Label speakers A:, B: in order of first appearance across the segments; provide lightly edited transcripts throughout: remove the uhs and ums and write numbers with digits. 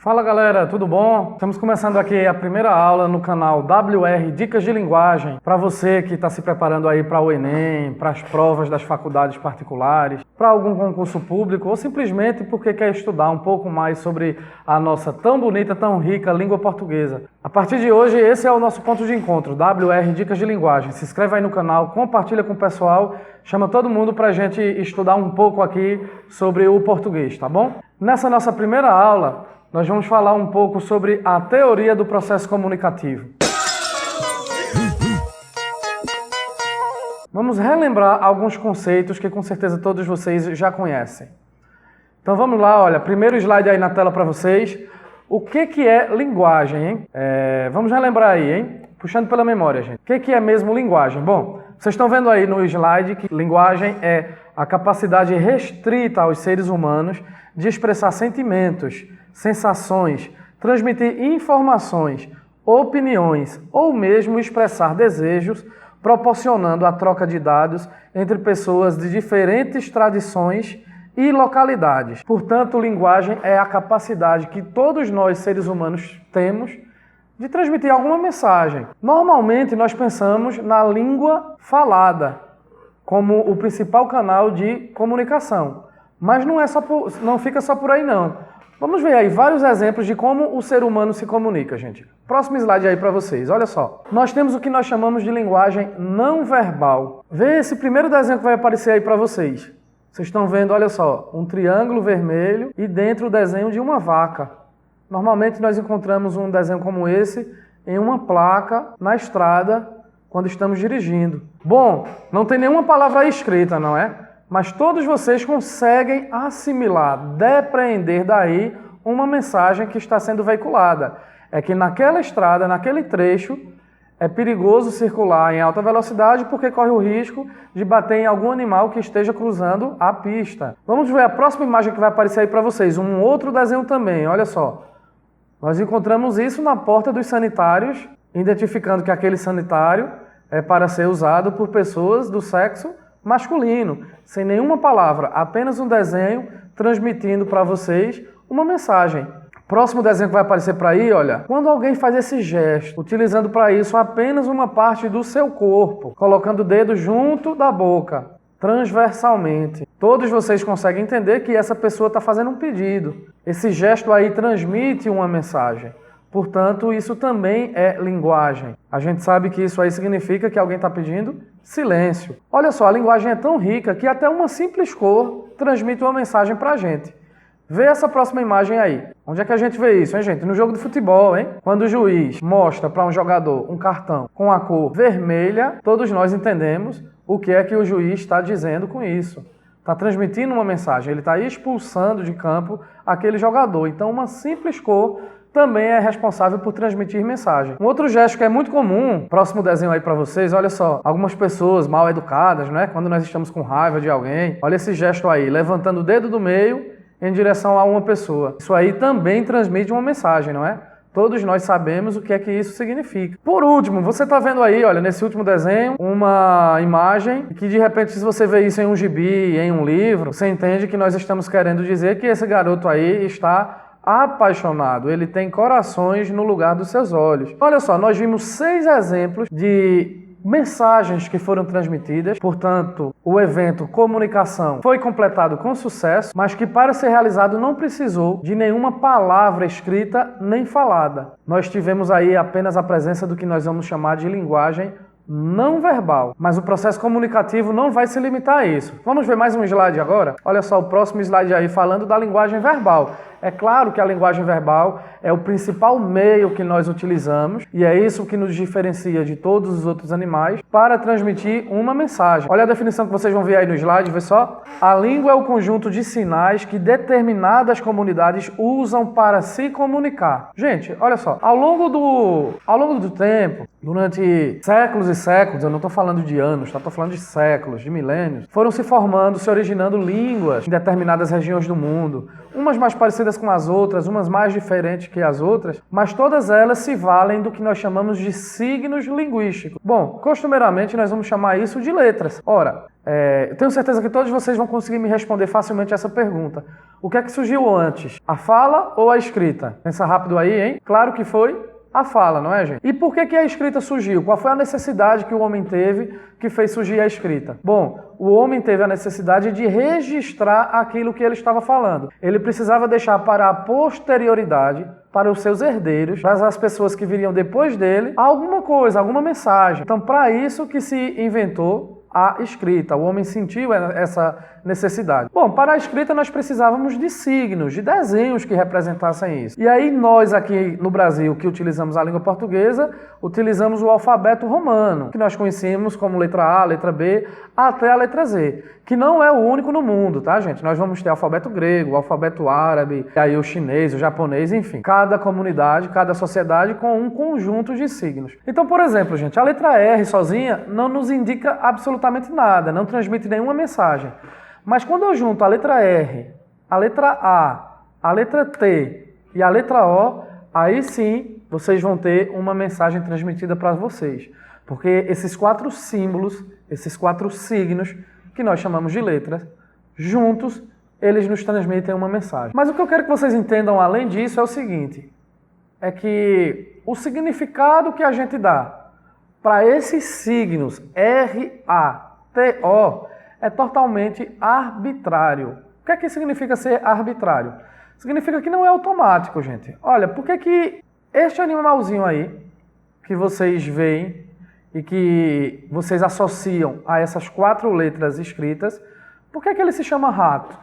A: Fala galera, tudo bom? Estamos começando aqui a primeira aula no canal WR Dicas de Linguagem para você que está se preparando aí para o Enem, para as provas das faculdades particulares, para algum concurso público ou simplesmente porque quer estudar um pouco mais sobre a nossa tão bonita, tão rica língua portuguesa. A partir de hoje, esse é o nosso ponto de encontro, WR Dicas de Linguagem. Se inscreve aí no canal, compartilha com o pessoal, chama todo mundo para a gente estudar um pouco aqui sobre o português, tá bom? Nessa nossa primeira aula, nós vamos falar um pouco sobre a teoria do processo comunicativo. Vamos relembrar alguns conceitos que com certeza todos vocês já conhecem. Então vamos lá, olha, primeiro slide aí na tela para vocês. O que é linguagem, hein? Vamos relembrar aí, hein? Puxando pela memória, gente. O que é mesmo linguagem? Bom, vocês estão vendo aí no slide que linguagem é a capacidade restrita aos seres humanos de expressar sentimentos, sensações, transmitir informações, opiniões ou mesmo expressar desejos, proporcionando a troca de dados entre pessoas de diferentes tradições e localidades. Portanto, linguagem é a capacidade que todos nós, seres humanos, temos de transmitir alguma mensagem. Normalmente, nós pensamos na língua falada como o principal canal de comunicação. Mas não fica só por aí, não. Vamos ver aí vários exemplos de como o ser humano se comunica, gente. Próximo slide aí para vocês, olha só. Nós temos o que nós chamamos de linguagem não verbal. Vê esse primeiro desenho que vai aparecer aí para vocês. Vocês estão vendo, olha só, um triângulo vermelho e dentro o desenho de uma vaca. Normalmente nós encontramos um desenho como esse em uma placa na estrada quando estamos dirigindo. Bom, não tem nenhuma palavra escrita, não é? Mas todos vocês conseguem assimilar, depreender daí uma mensagem que está sendo veiculada. É que naquela estrada, naquele trecho, é perigoso circular em alta velocidade porque corre o risco de bater em algum animal que esteja cruzando a pista. Vamos ver a próxima imagem que vai aparecer aí para vocês. Um outro desenho também, olha só. Nós encontramos isso na porta dos sanitários, identificando que aquele sanitário é para ser usado por pessoas do sexo masculino, sem nenhuma palavra, apenas um desenho transmitindo para vocês uma mensagem. Próximo desenho que vai aparecer para aí, olha, quando alguém faz esse gesto, utilizando para isso apenas uma parte do seu corpo, colocando o dedo junto da boca, transversalmente. Todos vocês conseguem entender que essa pessoa está fazendo um pedido. Esse gesto aí transmite uma mensagem. Portanto, isso também é linguagem. A gente sabe que isso aí significa que alguém está pedindo silêncio. Olha só, a linguagem é tão rica que até uma simples cor transmite uma mensagem para a gente. Vê essa próxima imagem aí. Onde é que a gente vê isso, hein, gente? No jogo de futebol, hein? Quando o juiz mostra para um jogador um cartão com a cor vermelha, todos nós entendemos o que é que o juiz está dizendo com isso. Está transmitindo uma mensagem, ele está expulsando de campo aquele jogador. Então, uma simples cor também é responsável por transmitir mensagem. Um outro gesto que é muito comum, próximo desenho aí para vocês, olha só, algumas pessoas mal educadas, né? Quando nós estamos com raiva de alguém, olha esse gesto aí, levantando o dedo do meio em direção a uma pessoa. Isso aí também transmite uma mensagem, não é? Todos nós sabemos o que é que isso significa. Por último, você está vendo aí, olha, nesse último desenho, uma imagem que de repente, se você vê isso em um gibi, em um livro, você entende que nós estamos querendo dizer que esse garoto aí está apaixonado, ele tem corações no lugar dos seus olhos. Olha só, nós vimos 6 exemplos de mensagens que foram transmitidas, portanto, o evento comunicação foi completado com sucesso, mas que para ser realizado não precisou de nenhuma palavra escrita nem falada. Nós tivemos aí apenas a presença do que nós vamos chamar de linguagem não verbal, mas o processo comunicativo não vai se limitar a isso. Vamos ver mais um slide agora? Olha só o próximo slide aí falando da linguagem verbal. É claro que a linguagem verbal é o principal meio que nós utilizamos e é isso que nos diferencia de todos os outros animais para transmitir uma mensagem. Olha a definição que vocês vão ver aí no slide, vê só. A língua é o conjunto de sinais que determinadas comunidades usam para se comunicar. Gente, olha só, ao longo do tempo, durante séculos e séculos, eu não estou falando de anos, estou falando de séculos, de milênios, foram se formando, se originando línguas em determinadas regiões do mundo, umas mais parecidas com as outras, umas mais diferentes que as outras, mas todas elas se valem do que nós chamamos de signos linguísticos. Bom, costumeiramente nós vamos chamar isso de letras. Ora, Eu tenho certeza que todos vocês vão conseguir me responder facilmente essa pergunta. O que é que surgiu antes? A fala ou a escrita? Pensa rápido aí, hein? Claro que foi a fala, não é, gente? E por que a escrita surgiu? Qual foi a necessidade que o homem teve que fez surgir a escrita? Bom, o homem teve a necessidade de registrar aquilo que ele estava falando. Ele precisava deixar para a posterioridade, para os seus herdeiros, para as pessoas que viriam depois dele, alguma coisa, alguma mensagem. Então, para isso que se inventou a escrita. O homem sentiu essa necessidade. Bom, para a escrita nós precisávamos de signos, de desenhos que representassem isso. E aí nós aqui no Brasil, que utilizamos a língua portuguesa, utilizamos o alfabeto romano, que nós conhecemos como letra A, letra B, até a letra Z, que não é o único no mundo, tá, gente? Nós vamos ter alfabeto grego, alfabeto árabe, aí o chinês, o japonês, enfim. Cada comunidade, cada sociedade com um conjunto de signos. Então, por exemplo, gente, a letra R sozinha não nos indica absolutamente nada, não transmite nenhuma mensagem. Mas quando eu junto a letra R, a letra a letra T e a letra O, aí sim vocês vão ter uma mensagem transmitida para vocês. Porque esses 4 símbolos, esses 4 signos, que nós chamamos de letras, juntos, eles nos transmitem uma mensagem. Mas o que eu quero que vocês entendam além disso é o seguinte, é que o significado que a gente dá para esses signos R, A, T, O, é totalmente arbitrário. O que é que significa ser arbitrário? Significa que não é automático, gente. Olha, por que este animalzinho aí, que vocês veem e que vocês associam a essas 4 letras escritas, por que ele se chama rato?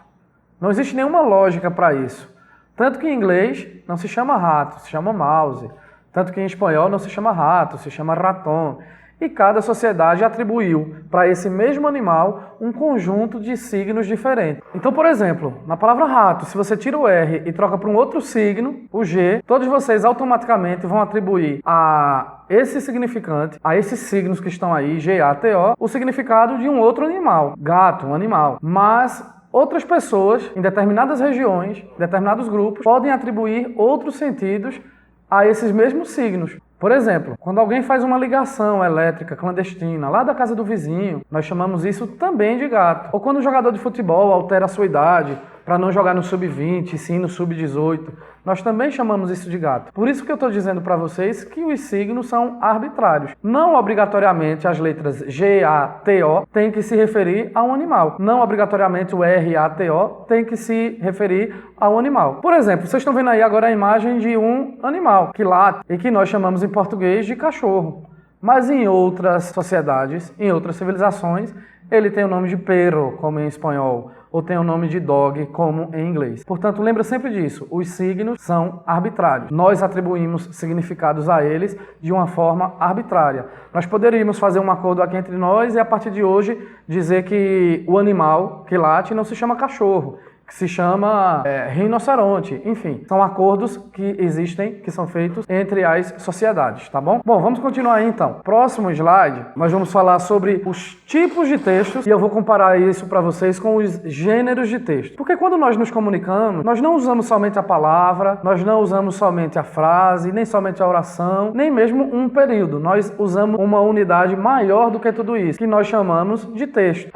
A: Não existe nenhuma lógica para isso. Tanto que em inglês não se chama rato, se chama mouse. Tanto que em espanhol não se chama rato, se chama ratón. E cada sociedade atribuiu para esse mesmo animal um conjunto de signos diferentes. Então, por exemplo, na palavra rato, se você tira o R e troca para um outro signo, o G, todos vocês automaticamente vão atribuir a esse significante, a esses signos que estão aí, G, A, T, O, o significado de um outro animal. Gato, um animal. Mas outras pessoas, em determinadas regiões, determinados grupos, podem atribuir outros sentidos a esses mesmos signos. Por exemplo, quando alguém faz uma ligação elétrica clandestina lá da casa do vizinho, nós chamamos isso também de gato. Ou quando o jogador de futebol altera a sua idade para não jogar no sub-20 e sim no sub-18, nós também chamamos isso de gato. Por isso que eu estou dizendo para vocês que os signos são arbitrários. Não obrigatoriamente as letras G, A, T, O têm que se referir a um animal. Não obrigatoriamente o R, A, T, O tem que se referir a um animal. Por exemplo, vocês estão vendo aí agora a imagem de um animal que late e que nós chamamos em português de cachorro. Mas em outras sociedades, em outras civilizações, ele tem o nome de perro, como em espanhol, ou tem o nome de dog, como em inglês. Portanto, lembra sempre disso, os signos são arbitrários. Nós atribuímos significados a eles de uma forma arbitrária. Nós poderíamos fazer um acordo aqui entre nós e, a partir de hoje, dizer que o animal que late não se chama cachorro, que se chama rinoceronte, enfim. São acordos que existem, que são feitos entre as sociedades, tá bom? Bom, vamos continuar aí então. Próximo slide, nós vamos falar sobre os tipos de textos e eu vou comparar isso para vocês com os gêneros de texto. Porque quando nós nos comunicamos, nós não usamos somente a palavra, nós não usamos somente a frase, nem somente a oração, nem mesmo um período. Nós usamos uma unidade maior do que tudo isso, que nós chamamos de texto.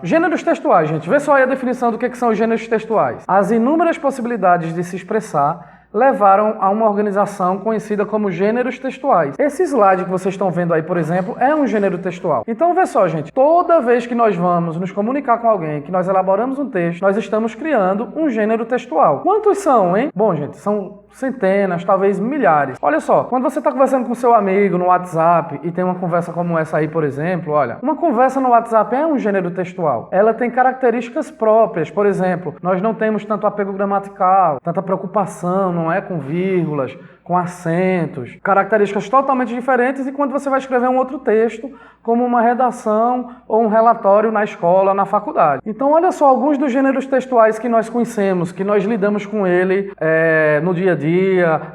A: Gêneros textuais, gente. Vê só aí a definição do que são os gêneros textuais. As inúmeras possibilidades de se expressar levaram a uma organização conhecida como gêneros textuais. Esse slide que vocês estão vendo aí, por exemplo, é um gênero textual. Então, vê só, gente, toda vez que nós vamos nos comunicar com alguém, que nós elaboramos um texto, nós estamos criando um gênero textual. Quantos são, hein? Bom, gente, são centenas, talvez milhares. Olha só, quando você está conversando com seu amigo no WhatsApp e tem uma conversa como essa aí, por exemplo, olha, uma conversa no WhatsApp é um gênero textual. Ela tem características próprias. Por exemplo, nós não temos tanto apego gramatical, tanta preocupação, não é, com vírgulas, com acentos, características totalmente diferentes de quando você vai escrever um outro texto, como uma redação ou um relatório na escola, na faculdade. Então, olha só alguns dos gêneros textuais que nós conhecemos, que nós lidamos com ele no dia a dia,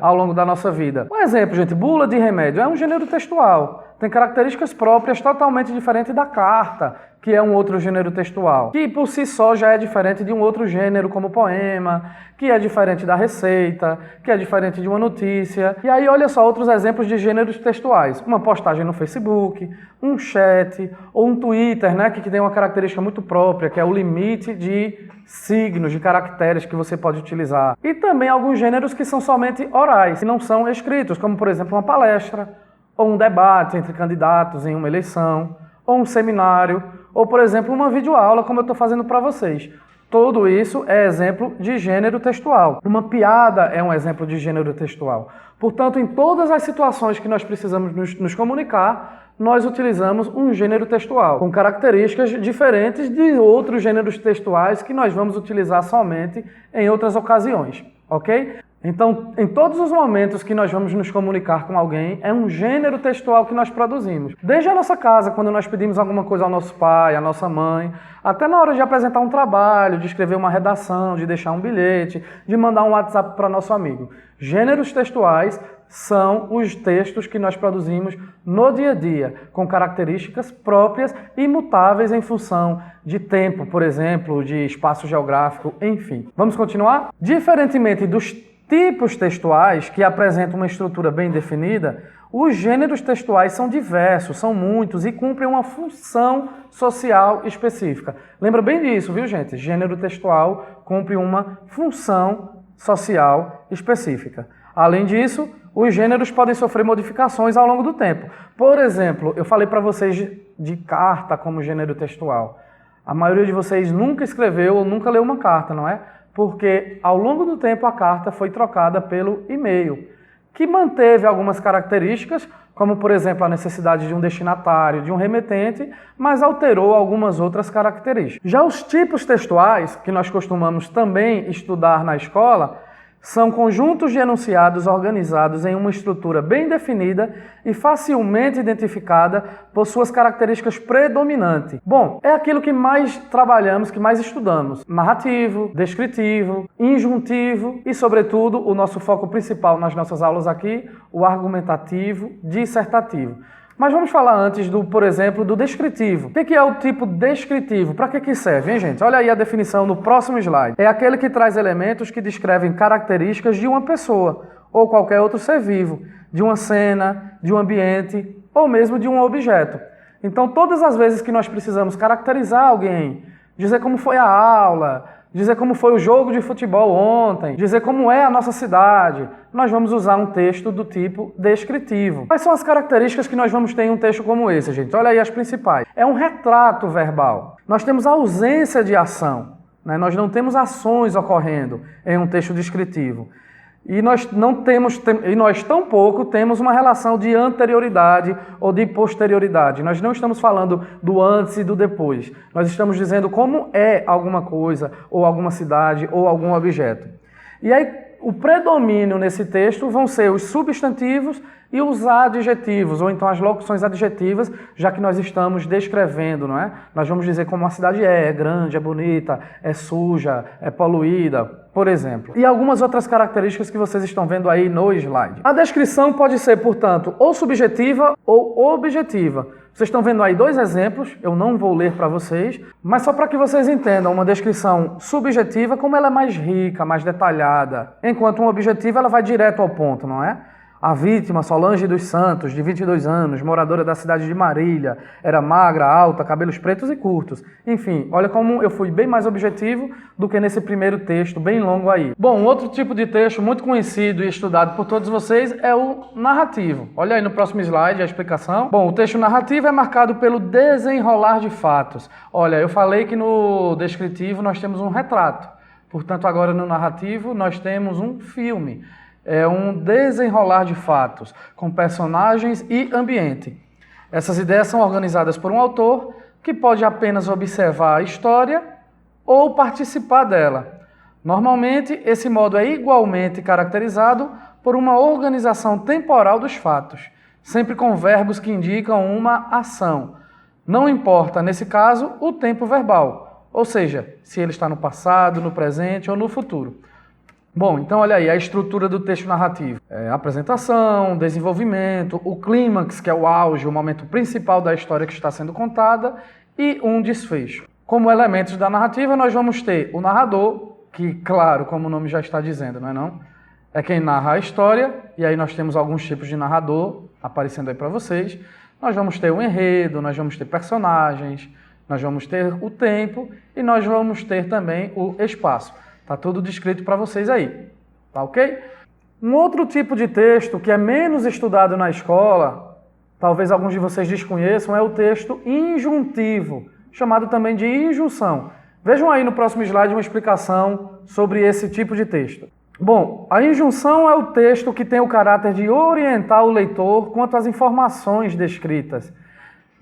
A: ao longo da nossa vida. Um exemplo, gente, bula de remédio é um gênero textual. tem características próprias totalmente diferentes da carta, que é um outro gênero textual, que por si só já é diferente de um outro gênero como poema, que é diferente da receita, que é diferente de uma notícia. E aí olha só outros exemplos de gêneros textuais. Uma postagem no Facebook, um chat ou um Twitter, né, que tem uma característica muito própria, que é o limite de signos, de caracteres que você pode utilizar. E também alguns gêneros que são somente orais, que não são escritos, como por exemplo uma palestra, ou um debate entre candidatos em uma eleição, ou um seminário, ou, por exemplo, uma videoaula, como eu estou fazendo para vocês. Tudo isso é exemplo de gênero textual. Uma piada é um exemplo de gênero textual. Portanto, em todas as situações que nós precisamos nos comunicar, nós utilizamos um gênero textual, com características diferentes de outros gêneros textuais que nós vamos utilizar somente em outras ocasiões, ok? Então, em todos os momentos que nós vamos nos comunicar com alguém, é um gênero textual que nós produzimos. Desde a nossa casa, quando nós pedimos alguma coisa ao nosso pai, à nossa mãe, até na hora de apresentar um trabalho, de escrever uma redação, de deixar um bilhete, de mandar um WhatsApp para nosso amigo. Gêneros textuais são os textos que nós produzimos no dia a dia, com características próprias e imutáveis em função de tempo, por exemplo, de espaço geográfico, enfim. Vamos continuar? Diferentemente dos tipos textuais que apresentam uma estrutura bem definida, os gêneros textuais são diversos, são muitos e cumprem uma função social específica. Lembra bem disso, viu, gente? Gênero textual cumpre uma função social específica. Além disso, os gêneros podem sofrer modificações ao longo do tempo. Por exemplo, eu falei para vocês de carta como gênero textual. A maioria de vocês nunca escreveu ou nunca leu uma carta, não é? Porque ao longo do tempo a carta foi trocada pelo e-mail, que manteve algumas características, como por exemplo a necessidade de um destinatário, de um remetente, mas alterou algumas outras características. Já os tipos textuais, que nós costumamos também estudar na escola, são conjuntos de enunciados organizados em uma estrutura bem definida e facilmente identificada por suas características predominantes. Bom, é aquilo que mais trabalhamos, que mais estudamos. Narrativo, descritivo, injuntivo e, sobretudo, o nosso foco principal nas nossas aulas aqui, o argumentativo, dissertativo. Mas vamos falar antes, por exemplo, do descritivo. O que é o tipo descritivo? Para que serve, hein, gente? Olha aí a definição no próximo slide. É aquele que traz elementos que descrevem características de uma pessoa ou qualquer outro ser vivo, de uma cena, de um ambiente ou mesmo de um objeto. Então, todas as vezes que nós precisamos caracterizar alguém, dizer como foi a aula, dizer como foi o jogo de futebol ontem, dizer como é a nossa cidade, nós vamos usar um texto do tipo descritivo. Quais são as características que nós vamos ter em um texto como esse, gente? Olha aí as principais. É um retrato verbal. Nós temos a ausência de ação, né? Nós não temos ações ocorrendo em um texto descritivo. E nós tampouco temos uma relação de anterioridade ou de posterioridade. Nós não estamos falando do antes e do depois. Nós estamos dizendo como é alguma coisa, ou alguma cidade, ou algum objeto. E aí, o predomínio nesse texto vão ser os substantivos e os adjetivos, ou então as locuções adjetivas, já que nós estamos descrevendo, não é? Nós vamos dizer como a cidade é grande, é bonita, é suja, é poluída, por exemplo. E algumas outras características que vocês estão vendo aí no slide. A descrição pode ser, portanto, ou subjetiva ou objetiva. Vocês estão vendo aí dois exemplos, eu não vou ler para vocês, mas só para que vocês entendam, uma descrição subjetiva, como ela é mais rica, mais detalhada, enquanto uma objetiva ela vai direto ao ponto, não é? A vítima, Solange dos Santos, de 22 anos, moradora da cidade de Marília, era magra, alta, cabelos pretos e curtos. Enfim, olha como eu fui bem mais objetivo do que nesse primeiro texto, bem longo aí. Bom, outro tipo de texto muito conhecido e estudado por todos vocês é o narrativo. Olha aí no próximo slide a explicação. Bom, o texto narrativo é marcado pelo desenrolar de fatos. Olha, eu falei que no descritivo nós temos um retrato. Portanto, agora no narrativo nós temos um filme. É um desenrolar de fatos, com personagens e ambiente. Essas ideias são organizadas por um autor que pode apenas observar a história ou participar dela. Normalmente, esse modo é igualmente caracterizado por uma organização temporal dos fatos, sempre com verbos que indicam uma ação. Não importa, nesse caso, o tempo verbal, ou seja, se ele está no passado, no presente ou no futuro. Bom, então olha aí a estrutura do texto narrativo. Apresentação, desenvolvimento, o clímax, que é o auge, o momento principal da história que está sendo contada, e um desfecho. Como elementos da narrativa, nós vamos ter o narrador, que, claro, como o nome já está dizendo, não é não? É quem narra a história, e aí nós temos alguns tipos de narrador aparecendo aí para vocês. Nós vamos ter o enredo, nós vamos ter personagens, nós vamos ter o tempo e nós vamos ter também o espaço. Está tudo descrito para vocês aí, tá ok? Um outro tipo de texto que é menos estudado na escola, talvez alguns de vocês desconheçam, é o texto injuntivo, chamado também de injunção. Vejam aí no próximo slide uma explicação sobre esse tipo de texto. Bom, a injunção é o texto que tem o caráter de orientar o leitor quanto às informações descritas,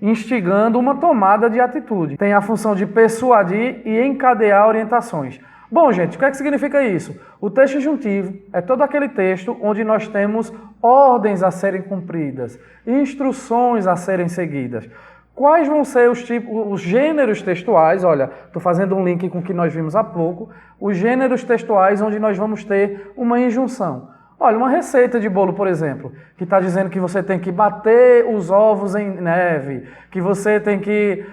A: instigando uma tomada de atitude. Tem a função de persuadir e encadear orientações. Bom, gente, o que é que significa isso? O texto injuntivo é todo aquele texto onde nós temos ordens a serem cumpridas, instruções a serem seguidas. Quais vão ser os gêneros textuais? Olha, estou fazendo um link com o que nós vimos há pouco. Os gêneros textuais onde nós vamos ter uma injunção. Olha, uma receita de bolo, por exemplo, que está dizendo que você tem que bater os ovos em neve, que você tem que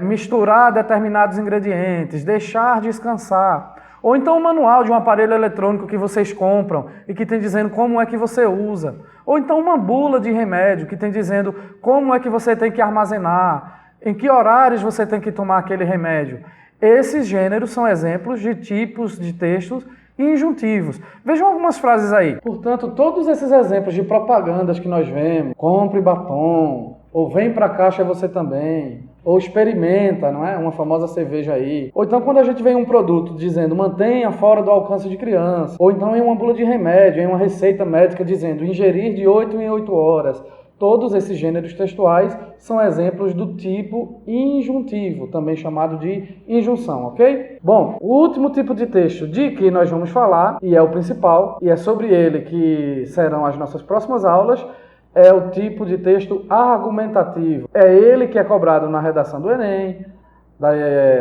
A: misturar determinados ingredientes, deixar descansar. Ou então um manual de um aparelho eletrônico que vocês compram e que tem dizendo como é que você usa. Ou então uma bula de remédio que tem dizendo como é que você tem que armazenar, em que horários você tem que tomar aquele remédio. Esses gêneros são exemplos de tipos de textos injuntivos. Vejam algumas frases aí. Portanto, todos esses exemplos de propagandas que nós vemos, compre batom, ou vem pra caixa você também, ou experimenta, não é? Uma famosa cerveja aí. Ou então quando a gente vê um produto dizendo mantenha fora do alcance de criança, ou então em uma bula de remédio, em uma receita médica dizendo ingerir de 8 em 8 horas. Todos esses gêneros textuais são exemplos do tipo injuntivo, também chamado de injunção, ok? Bom, o último tipo de texto de que nós vamos falar, e é o principal, e é sobre ele que serão as nossas próximas aulas, é o tipo de texto argumentativo. É ele que é cobrado na redação do Enem,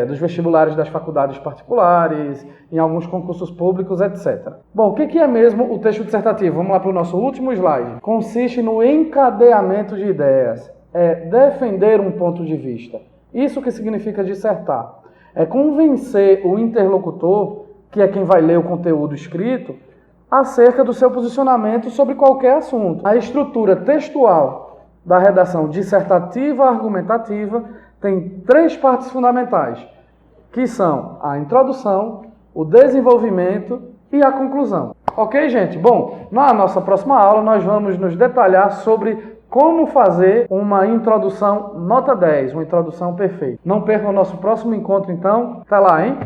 A: dos vestibulares das faculdades particulares, em alguns concursos públicos, etc. Bom, o que é mesmo o texto dissertativo? Vamos lá para o nosso último slide. Consiste no encadeamento de ideias, é defender um ponto de vista. Isso que significa dissertar. É convencer o interlocutor, que é quem vai ler o conteúdo escrito, acerca do seu posicionamento sobre qualquer assunto. A estrutura textual da redação dissertativa argumentativa tem 3 partes fundamentais, que são a introdução, o desenvolvimento e a conclusão. Ok, gente? Bom, na nossa próxima aula nós vamos nos detalhar sobre como fazer uma introdução nota 10, uma introdução perfeita. Não percam o nosso próximo encontro, então. Até lá, hein?